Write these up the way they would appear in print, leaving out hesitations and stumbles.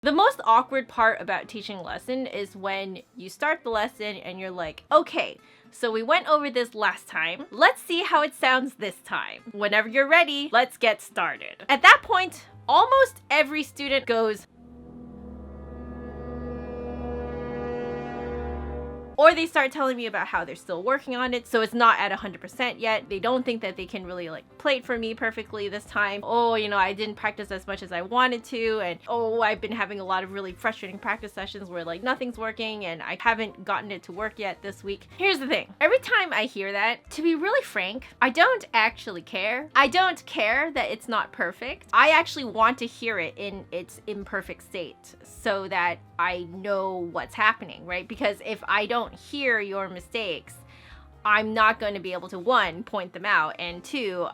The most awkward part about teaching a lesson is when you start the lesson and you're like, okay, so we went over this last time. Let's see how it sounds this time. Whenever you're ready, let's get started. At that point, almost every student goes, or they start telling me about how they're still working on it, so it's not at 100% yet. They don't think that they can really play it for me perfectly this time. Oh, I didn't practice as much as I wanted to, and oh, I've been having a lot of really frustrating practice sessions where nothing's working and I haven't gotten it to work yet this week. Here's the thing. Every time I hear that, to be really frank, I don't actually care. I don't care that it's not perfect. I actually want to hear it in its imperfect state so that I know what's happening, right? Because if I don't hear your mistakes, I'm not going to be able to, one, point them out, and two,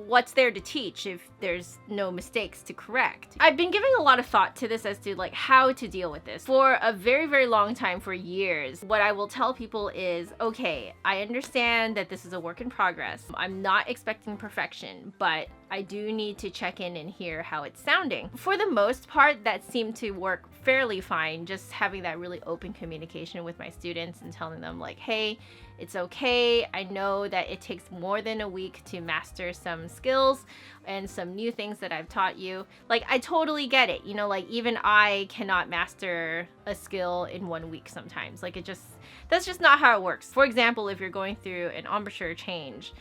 what's there to teach if there's no mistakes to correct? I've been giving a lot of thought to this as to how to deal with this. For a very, very long time, for years, what I will tell people is, okay, I understand that this is a work in progress. I'm not expecting perfection, but I do need to check in and hear how it's sounding. For the most part, that seemed to work fairly fine, just having that really open communication with my students and telling them hey, it's okay. I know that it takes more than a week to master some skills and some new things that I've taught you. I totally get it. Even I cannot master a skill in 1 week sometimes. That's just not how it works. For example, if you're going through an embouchure change,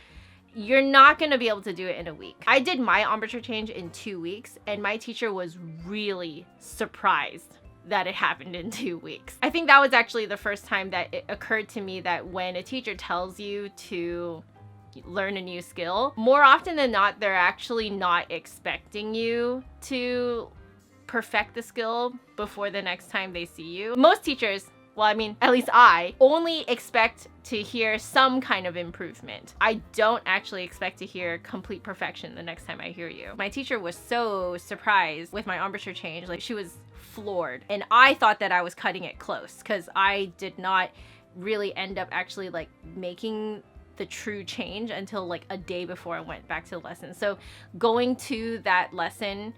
you're not going to be able to do it in a week. I did my embouchure change in 2 weeks, and my teacher was really surprised that it happened in 2 weeks. I think that was actually the first time that it occurred to me that when a teacher tells you to learn a new skill, more often than not, they're actually not expecting you to perfect the skill before the next time they see you. Most teachers, at least I only expect to hear some kind of improvement. I don't actually expect to hear complete perfection the next time I hear you. My teacher was so surprised with my embouchure change. She was floored. And I thought that I was cutting it close because I did not really end up actually making the true change until a day before I went back to the lesson. So going to that lesson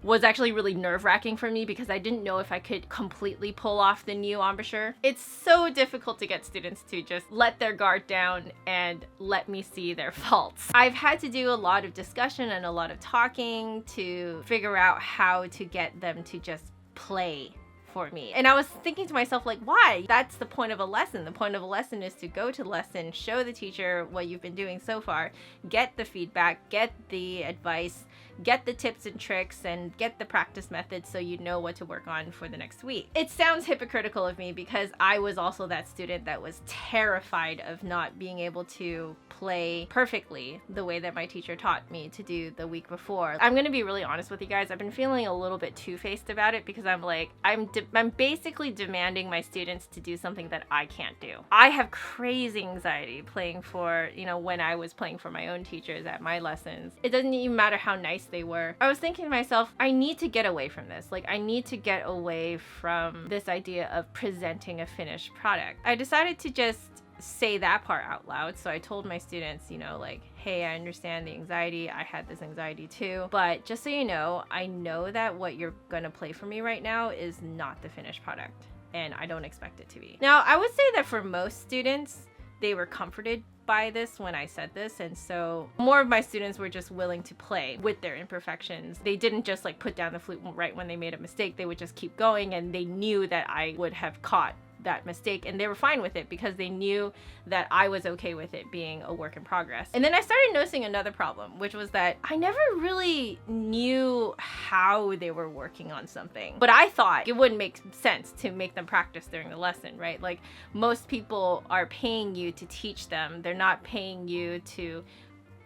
was actually really nerve-wracking for me because I didn't know if I could completely pull off the new embouchure. It's so difficult to get students to just let their guard down and let me see their faults. I've had to do a lot of discussion and a lot of talking to figure out how to get them to just play for me. And I was thinking to myself, why? That's the point of a lesson. The point of a lesson is to go to the lesson, show the teacher what you've been doing so far, get the feedback, get the advice, get the tips and tricks, and get the practice methods so you know what to work on for the next week. It sounds hypocritical of me because I was also that student that was terrified of not being able to play perfectly the way that my teacher taught me to do the week before. I'm gonna be really honest with you guys. I've been feeling a little bit two-faced about it because I'm basically demanding my students to do something that I can't do. I have crazy anxiety playing for, when I was playing for my own teachers at my lessons. It doesn't even matter how nice they were. I was thinking to myself, I need to get away from this. I need to get away from this idea of presenting a finished product. I decided to just say that part out loud. So I told my students, hey, I understand the anxiety. I had this anxiety too. But just so you know, I know that what you're gonna play for me right now is not the finished product, and I don't expect it to be. Now, I would say that for most students, they were comforted by this when I said this, and so more of my students were just willing to play with their imperfections. They didn't just put down the flute right when they made a mistake. They would just keep going, and they knew that I would have caught that mistake, and they were fine with it because they knew that I was okay with it being a work in progress. And then I started noticing another problem, which was that I never really knew how they were working on something. But I thought it wouldn't make sense to make them practice during the lesson, right? Most people are paying you to teach them. They're not paying you to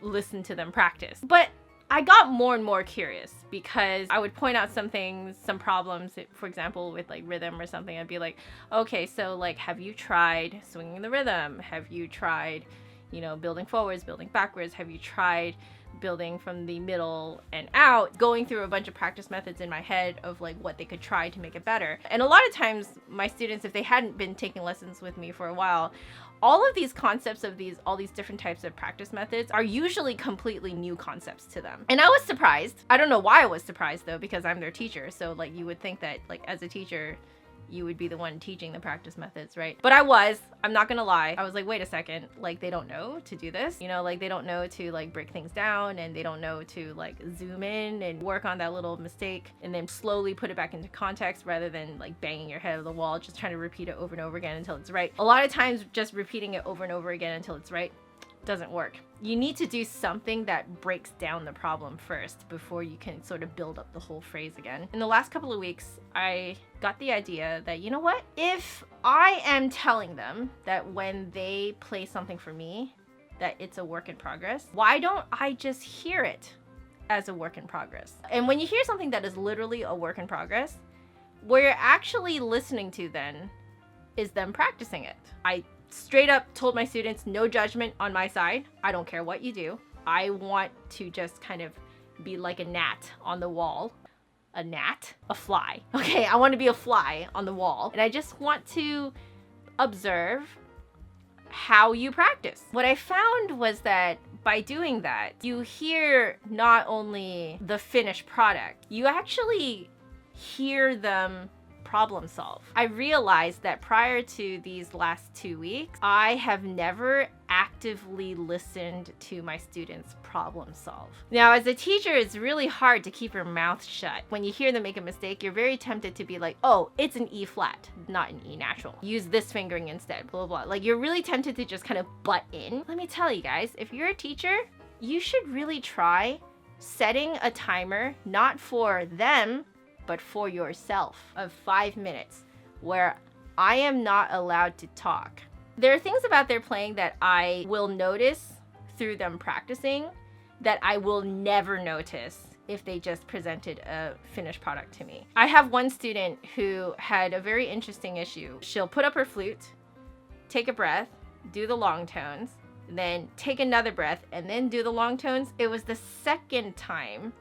listen to them practice. But I got more and more curious because I would point out some things, some problems, for example, with rhythm or something. I'd be like, okay, so have you tried swinging the rhythm? Have you tried, building forwards, building backwards? Have you tried building from the middle and out? Going through a bunch of practice methods in my head of like what they could try to make it better. And a lot of times my students, if they hadn't been taking lessons with me for a while, all of these concepts of all these different types of practice methods are usually completely new concepts to them. And I was surprised. I don't know why I was surprised though, because I'm their teacher. So like you would think that like as a teacher, you would be the one teaching the practice methods, right? But I'm not gonna lie. I was like, wait a second, like they don't know to do this, like they don't know to like break things down, and they don't know to like zoom in and work on that little mistake and then slowly put it back into context rather than like banging your head on the wall, just trying to repeat it over and over again until it's right. A lot of times just repeating it over and over again until it's right doesn't work. You need to do something that breaks down the problem first before you can sort of build up the whole phrase again. In the last couple of weeks, I got the idea that, you know what? If I am telling them that when they play something for me, that it's a work in progress, why don't I just hear it as a work in progress? And when you hear something that is literally a work in progress, what you're actually listening to then is them practicing it. I straight up told my students, no judgment on my side. I don't care what you do. I want to just kind of be like a gnat on the wall. A gnat? A fly. Okay, I want to be a fly on the wall. And I just want to observe how you practice. What I found was that by doing that, you hear not only the finished product, you actually hear them problem solve. I realized that prior to these last 2 weeks, I have never actively listened to my students problem solve. Now, as a teacher, it's really hard to keep your mouth shut. When you hear them make a mistake, you're very tempted to be like, oh, it's an E flat, not an E natural. Use this fingering instead, blah, blah, blah. Like you're really tempted to just kind of butt in. Let me tell you guys, if you're a teacher, you should really try setting a timer, not for them, but for yourself, of 5 minutes where I am not allowed to talk. There are things about their playing that I will notice through them practicing that I will never notice if they just presented a finished product to me. I have one student who had a very interesting issue. She'll put up her flute, take a breath, do the long tones, then take another breath, and then do the long tones. It was the second time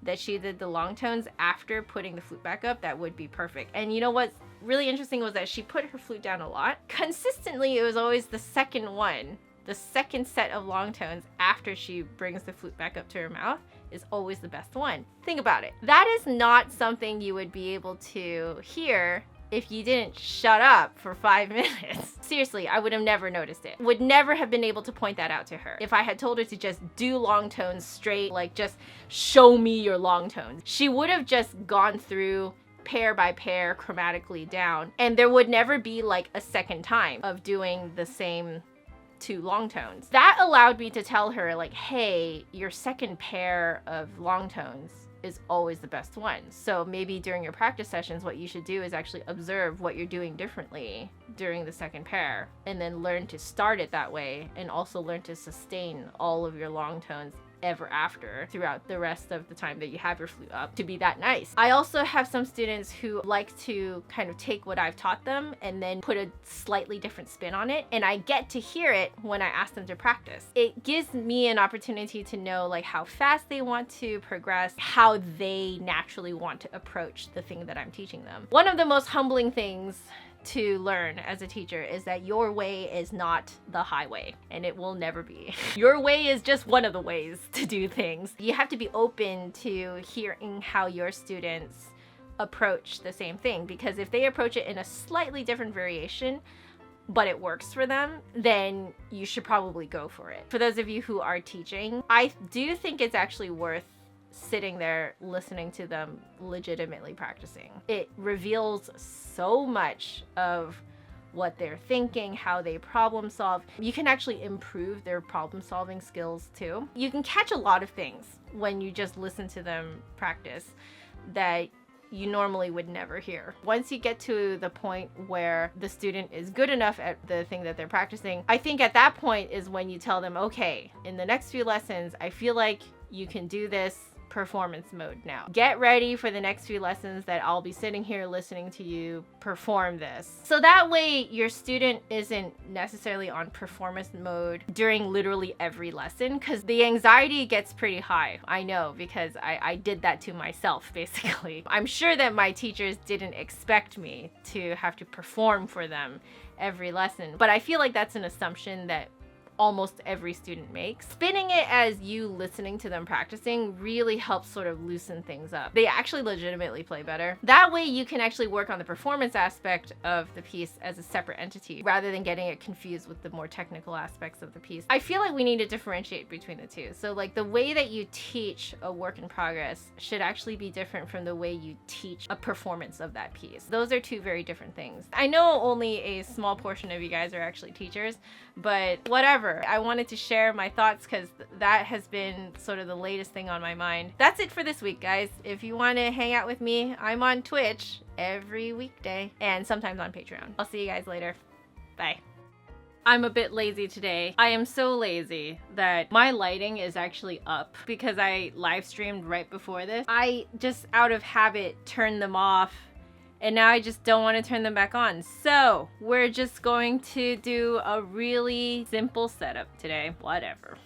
that she did the long tones after putting the flute back up that would be perfect. And you know what's really interesting was that she put her flute down a lot. Consistently, it was always the second one, the second set of long tones after she brings the flute back up to her mouth is always the best one. Think about it. That is not something you would be able to hear if you didn't shut up for 5 minutes. Seriously, I would have never noticed it. Would never have been able to point that out to her. If I had told her to just do long tones straight, like just show me your long tones, she would have just gone through pair by pair chromatically down, and there would never be like a second time of doing the same 2 long tones. That allowed me to tell her like, hey, your second pair of long tones is always the best one. So maybe during your practice sessions, what you should do is actually observe what you're doing differently during the second pair, and then learn to start it that way, and also learn to sustain all of your long tones ever after throughout the rest of the time that you have your flute up to be that nice. I also have some students who like to kind of take what I've taught them and then put a slightly different spin on it, and I get to hear it when I ask them to practice. It gives me an opportunity to know like how fast they want to progress, how they naturally want to approach the thing that I'm teaching them. One of the most humbling things to learn as a teacher is that your way is not the highway, and it will never be. Your way is just one of the ways to do things. You have to be open to hearing how your students approach the same thing, because if they approach it in a slightly different variation, but it works for them, then you should probably go for it. For those of you who are teaching, I do think it's actually worth sitting there listening to them legitimately practicing. It reveals so much of what they're thinking, how they problem solve. You can actually improve their problem solving skills too. You can catch a lot of things when you just listen to them practice that you normally would never hear. Once you get to the point where the student is good enough at the thing that they're practicing, I think at that point is when you tell them, okay, in the next few lessons, I feel like you can do this performance mode now. Get ready for the next few lessons that I'll be sitting here listening to you perform this. So that way your student isn't necessarily on performance mode during literally every lesson, because the anxiety gets pretty high. I know, because I did that to myself, basically. I'm sure that my teachers didn't expect me to have to perform for them every lesson, but I feel like that's an assumption that almost every student makes. Spinning it as you listening to them practicing really helps sort of loosen things up. They actually legitimately play better. That way you can actually work on the performance aspect of the piece as a separate entity rather than getting it confused with the more technical aspects of the piece. I feel like we need to differentiate between the two. So like the way that you teach a work in progress should actually be different from the way you teach a performance of that piece. Those are two very different things. I know only a small portion of you guys are actually teachers, but whatever. I wanted to share my thoughts because that has been sort of the latest thing on my mind. That's it for this week, guys. If you want to hang out with me, I'm on Twitch every weekday and sometimes on Patreon. I'll see you guys later. Bye. I'm a bit lazy today. I am so lazy that my lighting is actually up because I live streamed right before this. I just out of habit turned them off, and now I just don't want to turn them back on. So we're just going to do a really simple setup today. Whatever.